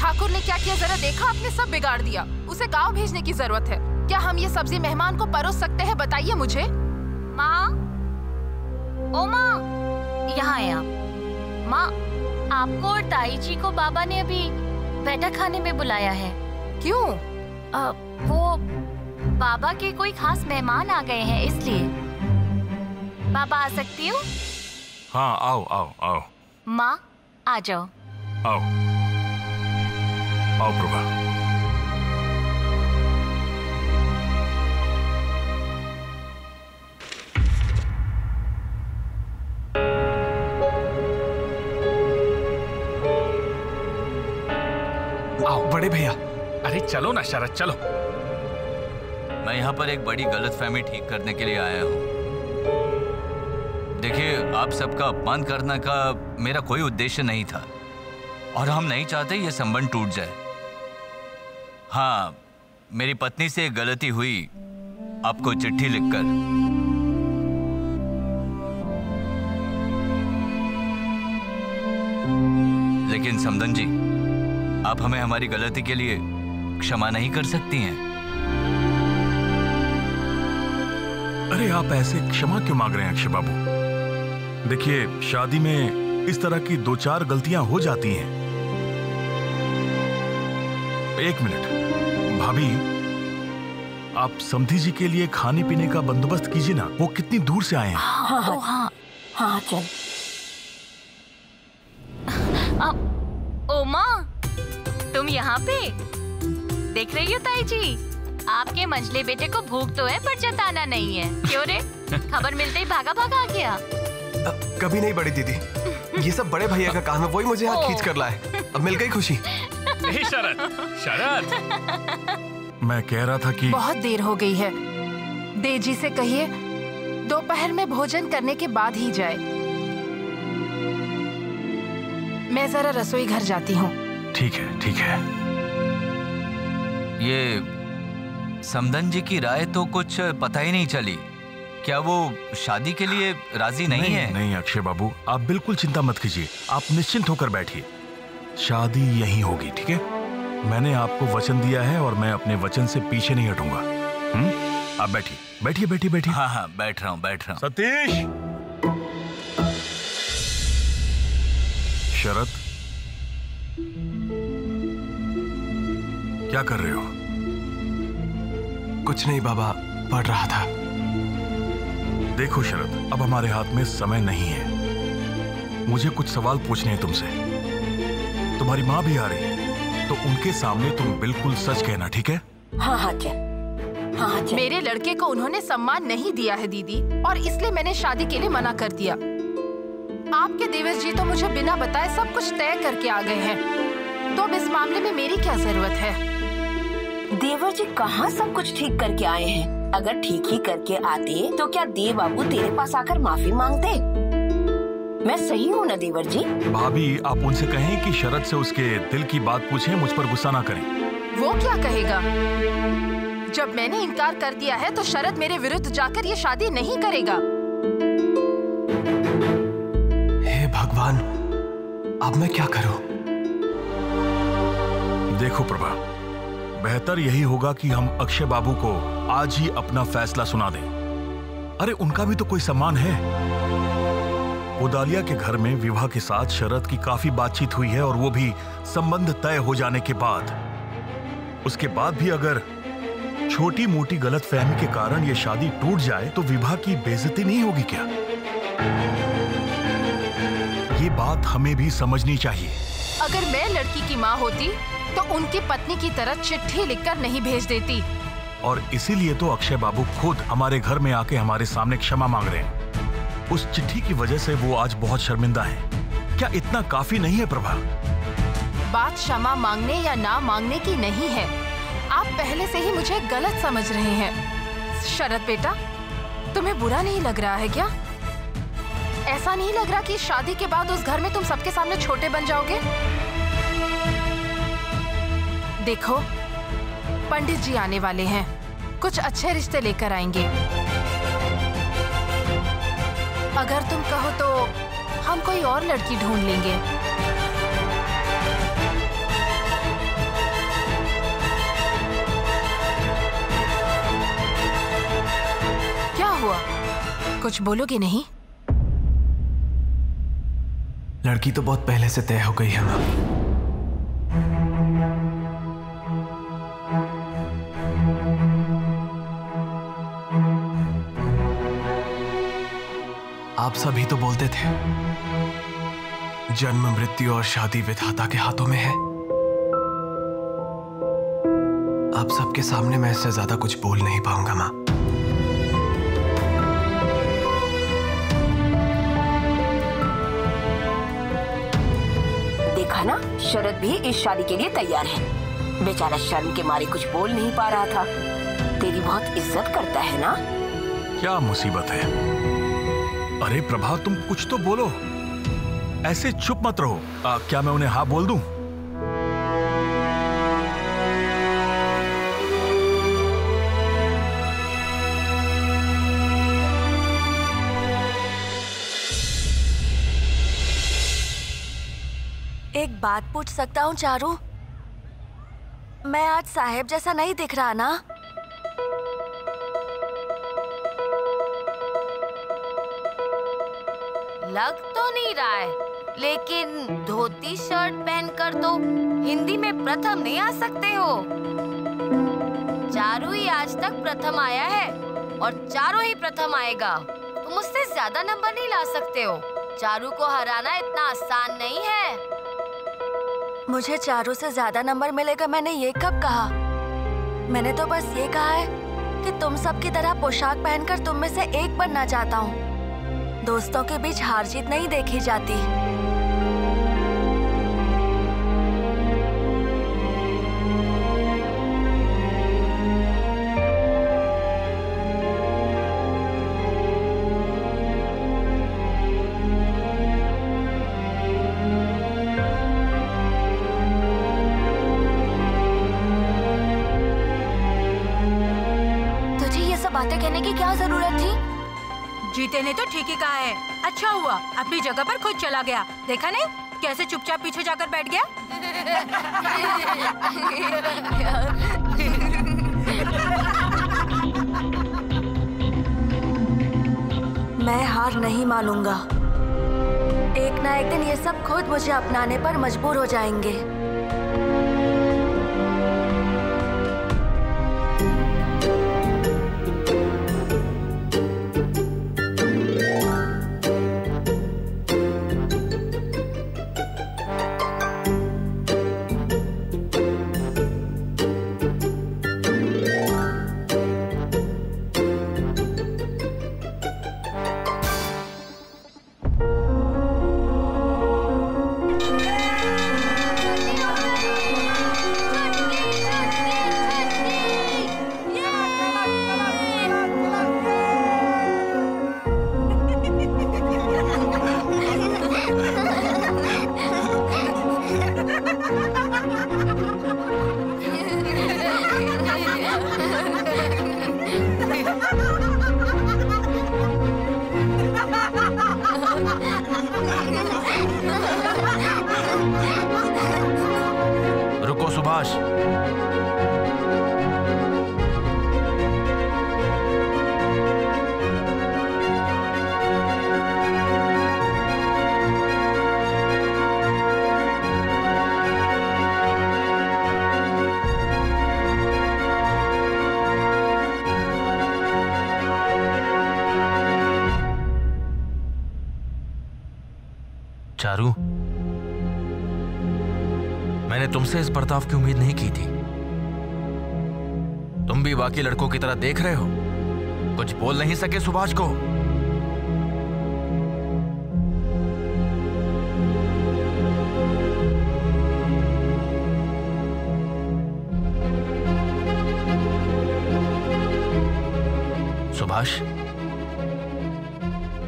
ठाकुर ने क्या किया जरा देखा? आपने सब बिगाड़ दिया। उसे गांव भेजने की जरूरत है। क्या हम ये सब्जी मेहमान को परोस सकते हैं? बताइए मुझे। माँ, ओ माँ, यहाँ आए आप। माँ, आपको और ताई जी को बाबा ने अभी बैठक खाने में बुलाया है। क्यों? वो बाबा के कोई खास मेहमान आ गए हैं इसलिए। बाबा आ सकती हूँ? हाँ, आओ आओ आओ। माँ, आ जाओ। आओ आओ प्रभा। आओ बड़े भैया। अरे चलो ना शरद, चलो। मैं यहाँ पर एक बड़ी गलतफहमी ठीक करने के लिए आया हूँ। देखिए, आप सबका अपमान करने का मेरा कोई उद्देश्य नहीं था और हम नहीं चाहते ये संबंध टूट जाए। हाँ, मेरी पत्नी से एक गलती हुई आपको चिट्ठी लिखकर। लेकिन समदन जी, आप हमें हमारी गलती के लिए क्षमा नहीं कर सकती हैं? अरे आप ऐसे क्षमा क्यों मांग रहे हैं अक्षय बाबू? देखिए, शादी में इस तरह की 2-4 गलतियां हो जाती हैं। एक मिनट भाभी, आप समधी जी के लिए खाने पीने का बंदोबस्त कीजिए ना। वो कितनी दूर से आए हैं। हाँ हाँ हाँ, हाँ चल। ओ माँ, तुम यहाँ पे देख रही हो ताई जी? आपके मंझले बेटे को भूख तो है पर जताना नहीं है। क्यों रे? खबर मिलते ही भागा भागा आ गया। कभी नहीं बड़ी दीदी, ये सब बड़े भैया का काम है, वही मुझे यहाँ खींच कर लाए। अब मिल गई खुशी। शरद, शरद, मैं कह रहा था कि बहुत देर हो गई है। देजी से कहिए दोपहर में भोजन करने के बाद ही जाए। मैं जरा रसोई घर जाती हूँ। ठीक है, ठीक है। ये समदन जी की राय तो कुछ पता ही नहीं चली। क्या वो शादी के लिए राजी नहीं है? नहीं अक्षय बाबू, आप बिल्कुल चिंता मत कीजिए। आप निश्चिंत होकर बैठिए। शादी यहीं होगी, ठीक है? मैंने आपको वचन दिया है और मैं अपने वचन से पीछे नहीं हटूंगा। आप बैठिए, बैठिए, बैठिए, बैठिए। हाँ हाँ, बैठ रहा हूँ, बैठ रहा हूँ। सतीश, शरद, क्या कर रहे हो? कुछ नहीं बाबा, पढ़ रहा था। देखो शरद, अब हमारे हाथ में समय नहीं है। मुझे कुछ सवाल पूछने हैं तुमसे। तुम्हारी माँ भी आ रही है, तो उनके सामने तुम बिल्कुल सच कहना, ठीक है? हाँ हाँ चल, हाँ चल। मेरे लड़के को उन्होंने सम्मान नहीं दिया है दीदी, और इसलिए मैंने शादी के लिए मना कर दिया। आपके देवर जी तो मुझे बिना बताए सब कुछ तय करके आ गए हैं, तो अब इस मामले में मेरी क्या जरूरत है? देवर जी कहाँ सब कुछ ठीक करके आए हैं? अगर ठीक ही करके आते तो क्या देव बाबू तेरे पास आकर माफी मांगते? मैं सही हूँ ना देवर जी? भाभी, आप उनसे कहें कि शरद से उसके दिल की बात पूछें, मुझ पर गुस्सा ना करें। वो क्या कहेगा? जब मैंने इनकार कर दिया है तो शरद मेरे विरुद्ध जाकर ये शादी नहीं करेगा। हे भगवान, अब मैं क्या करूं? देखो प्रभा, बेहतर यही होगा कि हम अक्षय बाबू को आज ही अपना फैसला सुना दें। अरे उनका भी तो कोई सम्मान है। उदालिया के घर में विवाह के साथ शरद की काफी बातचीत हुई है, और वो भी संबंध तय हो जाने के बाद। उसके बाद भी अगर छोटी मोटी गलतफहमी के कारण ये शादी टूट जाए तो विवाह की बेइज्जती नहीं होगी क्या? ये बात हमें भी समझनी चाहिए। अगर मैं लड़की की माँ होती तो उनकी पत्नी की तरह चिट्ठी लिखकर नहीं भेज देती। और इसीलिए तो अक्षय बाबू खुद हमारे घर में आके हमारे सामने क्षमा मांग रहे हैं। उस चिट्ठी की वजह से वो आज बहुत शर्मिंदा हैं। क्या इतना काफी नहीं है प्रभा? बात क्षमा मांगने या ना मांगने की नहीं है। आप पहले से ही मुझे गलत समझ रहे हैं। शरद बेटा, तुम्हें बुरा नहीं लग रहा है क्या? ऐसा नहीं लग रहा कि शादी के बाद उस घर में तुम सबके सामने छोटे बन जाओगे? देखो, पंडित जी आने वाले हैं, कुछ अच्छे रिश्ते लेकर आएंगे। अगर तुम कहो तो हम कोई और लड़की ढूंढ लेंगे। कुछ बोलोगे नहीं? लड़की तो बहुत पहले से तय हो गई है माँ। आप सभी तो बोलते थे जन्म मृत्यु और शादी विधाता के हाथों में है। आप सबके सामने मैं इससे ज्यादा कुछ बोल नहीं पाऊंगा माँ। देखा ना, शरद भी इस शादी के लिए तैयार है। बेचारा शर्म के मारे कुछ बोल नहीं पा रहा था। तेरी बहुत इज्जत करता है ना। क्या मुसीबत है? अरे प्रभा, तुम कुछ तो बोलो, ऐसे चुप मत रहो। क्या मैं उन्हें हाँ बोल दूं? एक बात पूछ सकता हूँ चारू? मैं आज साहेब जैसा नहीं दिख रहा ना? लग तो नहीं रहा है, लेकिन धोती शर्ट पहनकर तो हिंदी में प्रथम नहीं आ सकते हो। चारू ही आज तक प्रथम आया है और चारू ही प्रथम आएगा। तुम मुझसे ज्यादा नंबर नहीं ला सकते हो। चारू को हराना इतना आसान नहीं है। मुझे चारू से ज्यादा नंबर मिलेगा, मैंने ये कब कहा? मैंने तो बस ये कहा है कि तुम सब की तरह पोशाक पहनकर तुम में से एक बनना चाहता हूँ। दोस्तों के बीच हार जीत नहीं देखी जाती। बातें कहने की क्या जरूरत थी? जीते ने तो ठीक ही कहा है। अच्छा हुआ अपनी जगह पर खुद चला गया। देखा नहीं कैसे चुपचाप पीछे जाकर बैठ गया। मैं हार नहीं मानूंगा। एक ना एक दिन ये सब खुद मुझे अपनाने पर मजबूर हो जाएंगे। रुको सुभाष। चारू, मैंने तुमसे इस बर्ताव की उम्मीद नहीं की थी। तुम भी बाकी लड़कों की तरह देख रहे हो, कुछ बोल नहीं सके सुभाष को। सुभाष,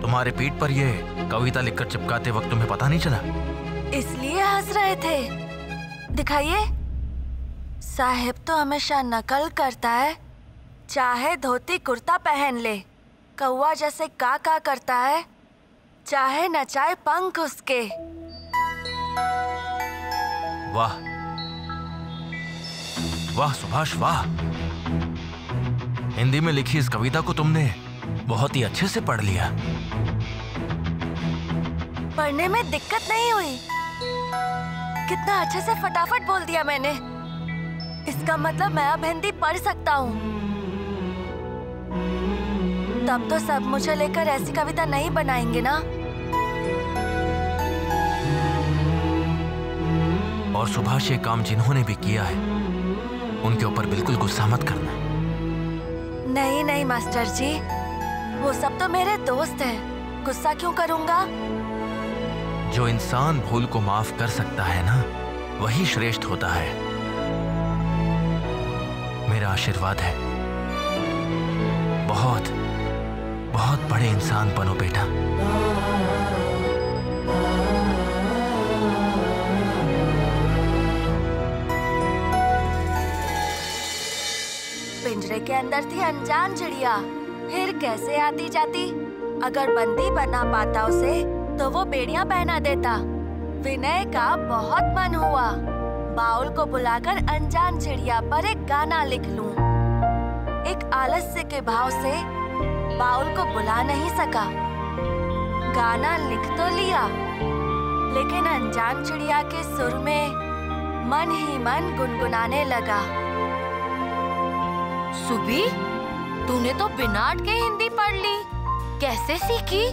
तुम्हारे पीठ पर यह कविता लिखकर चिपकाते वक्त तुम्हें पता नहीं चला? इसलिए हंस रहे थे। दिखाइए। साहेब तो हमेशा नकल करता है, चाहे धोती कुर्ता पहन ले। कौवा जैसे का करता है, चाहे नचाए पंख उसके। वाह वाह सुभाष वाह। हिंदी में लिखी इस कविता को तुमने बहुत ही अच्छे से पढ़ लिया। पढ़ने में दिक्कत नहीं हुई। कितना अच्छे से फटाफट बोल दिया मैंने। इसका मतलब मैं अब हिंदी पढ़ सकता हूँ। तब तो सब मुझे लेकर ऐसी कविता नहीं बनाएंगे ना। और सुभाष ये काम जिन्होंने भी किया है उनके ऊपर बिल्कुल गुस्सा मत करना। नहीं नहीं मास्टर जी, वो सब तो मेरे दोस्त हैं। गुस्सा क्यों करूँगा? जो इंसान भूल को माफ कर सकता है ना, वही श्रेष्ठ होता है। मेरा आशीर्वाद है, बहुत बहुत बड़े इंसान बनो बेटा। पिंजरे के अंदर थी अनजान चिड़िया, फिर कैसे आती जाती। अगर बंदी बना पाता उसे तो वो बेड़ियां पहना देता। विनय का बहुत मन हुआ बाउल को बुलाकर अनजान चिड़िया पर एक गाना लिख लूं। एक आलस्य के भाव से बाउल को बुला नहीं सका। गाना लिख तो लिया, लेकिन अनजान चिड़िया के सुर में मन ही मन गुनगुनाने लगा। सुबी, तूने तो बिना अटके हिंदी पढ़ ली। कैसे सीखी?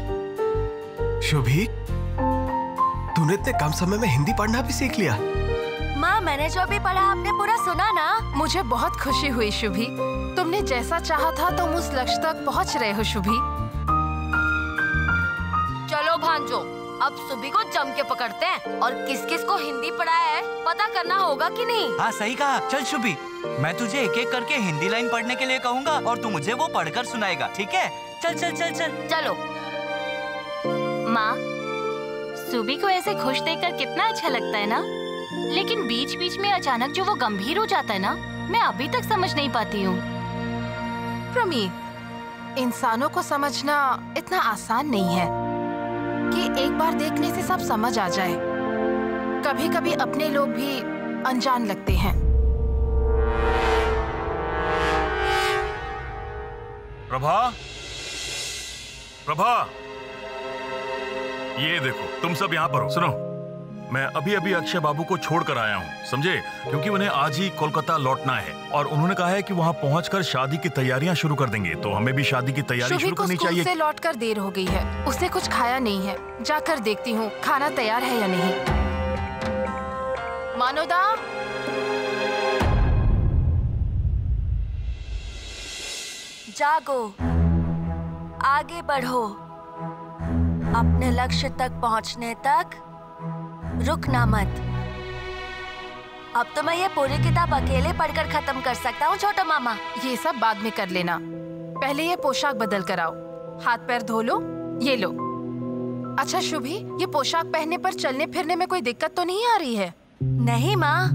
शुभी, तूने इतने कम समय में हिंदी पढ़ना भी सीख लिया। माँ, मैंने जो भी पढ़ा आपने पूरा सुना ना। मुझे बहुत खुशी हुई शुभी। तुमने जैसा चाहा था तुम उस लक्ष्य तक पहुँच रहे हो शुभी। चलो भांजो, अब सुबी को जम के पकड़ते हैं और किस किस को हिंदी पढ़ाया है पता करना होगा कि नहीं। हाँ सही कहा। चल शुभी, मैं तुझे एक एक करके हिंदी लाइन पढ़ने के लिए कहूँगा और तू मुझे वो पढ़कर सुनाएगा, ठीक है? चल चल चल चल। चलो। माँ, सुबी को ऐसे खुश देखकर कितना अच्छा लगता है ना, लेकिन बीच बीच में अचानक जो वो गंभीर हो जाता है ना, मैं अभी तक समझ नहीं पाती हूँ। प्रमी, इंसानों को समझना इतना आसान नहीं है कि एक बार देखने से सब समझ आ जाए। कभी कभी अपने लोग भी अनजान लगते हैं। प्रभा, प्रभा, ये देखो तुम सब यहाँ पर हो। सुनो, मैं अभी अभी अक्षय बाबू को छोड़कर आया हूँ, समझे? क्योंकि उन्हें आज ही कोलकाता लौटना है और उन्होंने कहा है कि वहाँ पहुँचकर शादी की तैयारियां शुरू कर देंगे। तो हमें भी शादी की तैयारी शुरू करनी चाहिए। से लौटकर देर हो गई है, उसने कुछ खाया नहीं है। जाकर देखती हूँ खाना तैयार है या नहीं। मानोदा, जागो, आगे बढ़ो। अपने लक्ष्य तक पहुंचने तक रुकना मत। अब तो मैं ये पूरी किताब अकेले पढ़कर खत्म कर सकता हूँ छोटा मामा। ये सब बाद में कर लेना, पहले ये पोशाक बदल कर आओ। हाथ पैर धो लो, ये लो। अच्छा शुभी, ये पोशाक पहनने पर चलने फिरने में कोई दिक्कत तो नहीं आ रही है? नहीं माँ,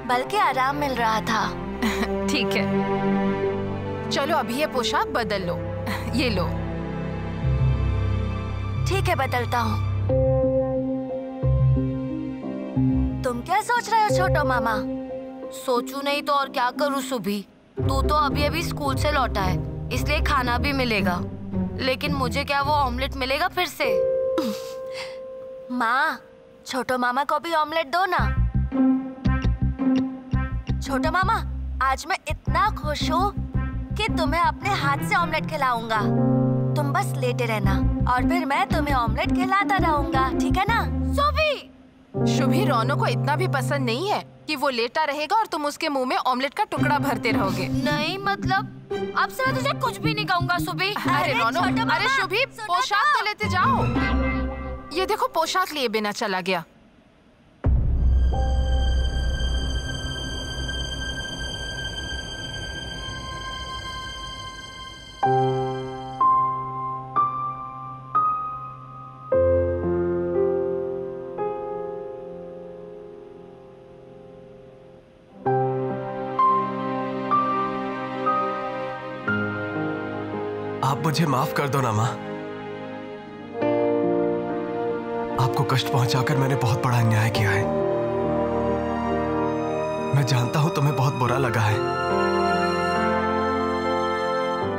बल्कि आराम मिल रहा था। ठीक है, चलो अभी ये पोशाक बदल लो। ये लो। ठीक है, बदलता हूँ। तुम क्या सोच रहे हो छोटो मामा? सोचू नहीं तो और क्या करूँ सुबी। तू तो अभी अभी स्कूल से लौटा है, इसलिए खाना भी मिलेगा, लेकिन मुझे क्या वो ऑमलेट मिलेगा फिर से? माँ, छोटो मामा को भी ऑमलेट दो ना। छोटो मामा, आज मैं इतना खुश हूँ कि तुम्हें अपने हाथ से ऑमलेट खिलाऊंगा। तुम बस लेटे रहना और फिर मैं तुम्हें ऑमलेट खिलाता रहूंगा, ठीक है ना? सुबी, शुभी, रोनो को इतना भी पसंद नहीं है कि वो लेटा रहेगा और तुम उसके मुंह में ऑमलेट का टुकड़ा भरते रहोगे। नहीं मतलब अब से मैं तुझे कुछ भी नहीं कहूँगा सुबी। अरे रोनो, अरे शुभी, पोशाक तो लेते जाओ। ये देखो पोशाक लिए बिना चला गया। आप मुझे माफ कर दो ना माँ। आपको कष्ट पहुंचाकर मैंने बहुत बड़ा अन्याय किया है। मैं जानता हूं तुम्हें बहुत बुरा लगा है।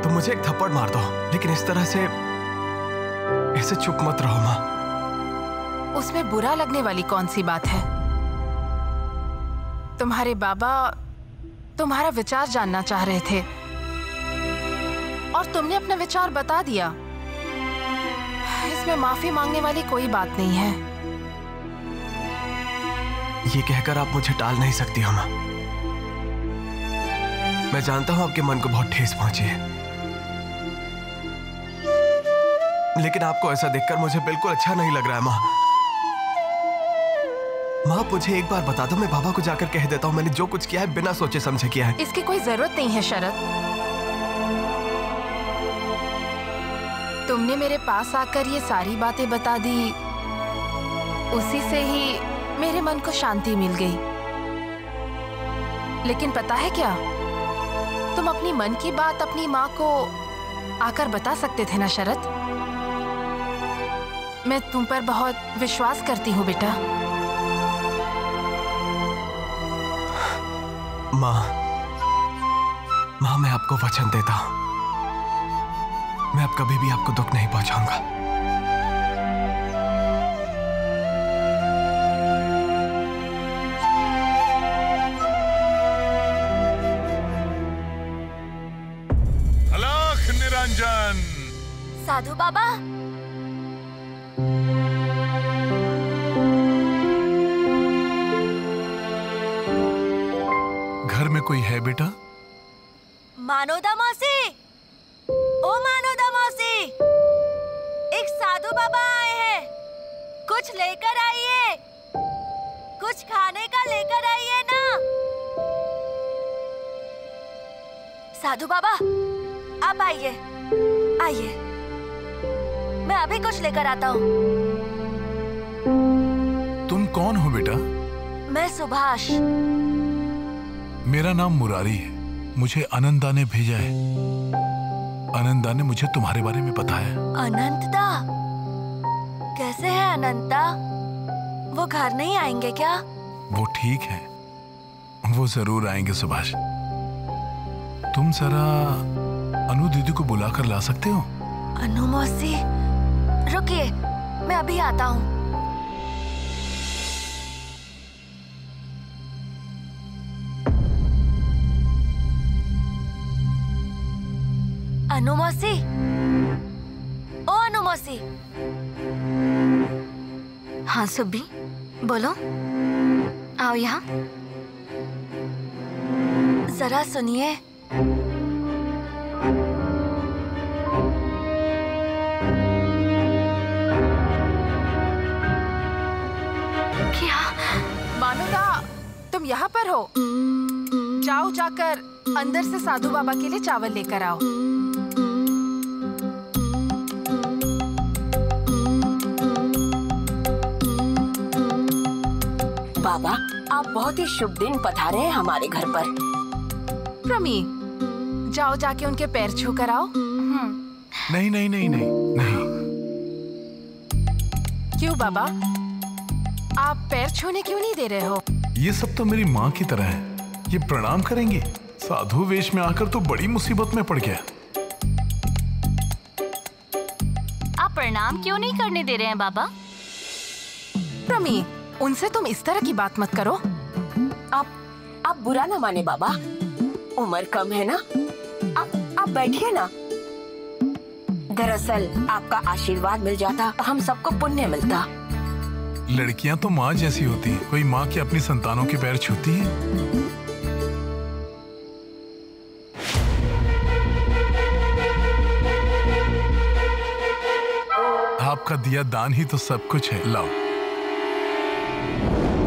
तुम मुझे एक थप्पड़ मार दो, लेकिन इस तरह से ऐसे चुप मत रहो माँ। उसमें बुरा लगने वाली कौन सी बात है? तुम्हारे बाबा तुम्हारा विचार जानना चाह रहे थे और तुमने अपना विचार बता दिया। इसमें माफी मांगने वाली कोई बात नहीं है। ये कहकर आप मुझे टाल नहीं सकती हो माँ। मैं जानता हूं आपके मन को बहुत ठेस पहुंची है, लेकिन आपको ऐसा देखकर मुझे बिल्कुल अच्छा नहीं लग रहा है माँ। माँ मुझे एक बार बता दो, मैं बाबा को जाकर कह देता हूँ मैंने जो कुछ किया है बिना सोचे समझे किया है। इसकी कोई जरूरत नहीं है शरद। तुमने मेरे पास आकर ये सारी बातें बता दी, उसी से ही मेरे मन को शांति मिल गई। लेकिन पता है क्या, तुम अपनी मन की बात अपनी माँ को आकर बता सकते थे ना शरद। मैं तुम पर बहुत विश्वास करती हूँ बेटा। माँ मैं आपको वचन देता हूँ, मैं अब कभी भी आपको दुख नहीं पहुंचाऊंगा। अलख निरंजन। साधु बाबा, घर में कोई है बेटा? मानोदा मौसी, ओ मानोदा मौसी, एक साधु बाबा आए हैं, कुछ लेकर आइए, कुछ खाने का लेकर आइए ना। साधु बाबा आप आइए, आइए, मैं अभी कुछ लेकर आता हूँ। तुम कौन हो बेटा? मैं सुभाष। मेरा नाम मुरारी है, मुझे अनंता ने भेजा है। अनंता ने मुझे तुम्हारे बारे में बताया। अनंता? कैसे है अनंता? वो घर नहीं आएंगे क्या? वो ठीक है, वो जरूर आएंगे सुभाष। तुम जरा अनु दीदी को बुलाकर ला सकते हो? अनु मौसी, रुकिए, मैं अभी आता हूँ। अनु मौसी, ओ अनु मौसी। हाँ सुब्बी, बोलो, आओ यहाँ। जरा सुनिए। क्या? मानोदा, तुम यहाँ पर हो? जाओ, जाकर अंदर से साधु बाबा के लिए चावल लेकर आओ। बाबा, आप बहुत ही शुभ दिन पधारे हैं हमारे घर पर। प्रमी, जाओ जाके उनके पैर छू कर आओ। नहीं नहीं नहीं नहीं नहीं। क्यों बाबा, आप पैर छूने क्यों नहीं दे रहे हो? ये सब तो मेरी माँ की तरह है, ये प्रणाम करेंगे। साधु वेश में आकर तो बड़ी मुसीबत में पड़ गया। आप प्रणाम क्यों नहीं करने दे रहे हैं बाबा? प्रमी, उनसे तुम इस तरह की बात मत करो। आप बुरा ना माने बाबा, उम्र कम है ना, आप बैठिए ना। दरअसल आपका आशीर्वाद मिल जाता हम सबको पुण्य मिलता। लड़कियां तो माँ जैसी होती हैं, कोई माँ की अपनी संतानों के पैर छूती है? आपका दिया दान ही तो सब कुछ है, लाओ।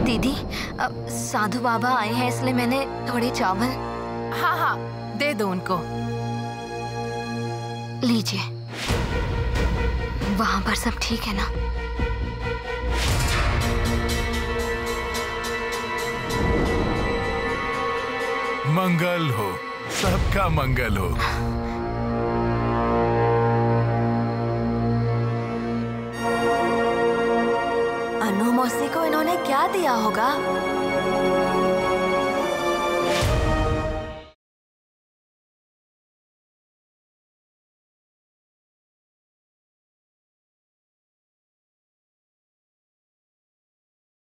दीदी, साधु बाबा आए हैं इसलिए मैंने थोड़े चावल। हाँ हाँ, दे दो उनको। लीजिए। वहां पर सब ठीक है ना? मंगल हो, सबका मंगल हो। अनु मौसी को इन्होंने क्या दिया होगा?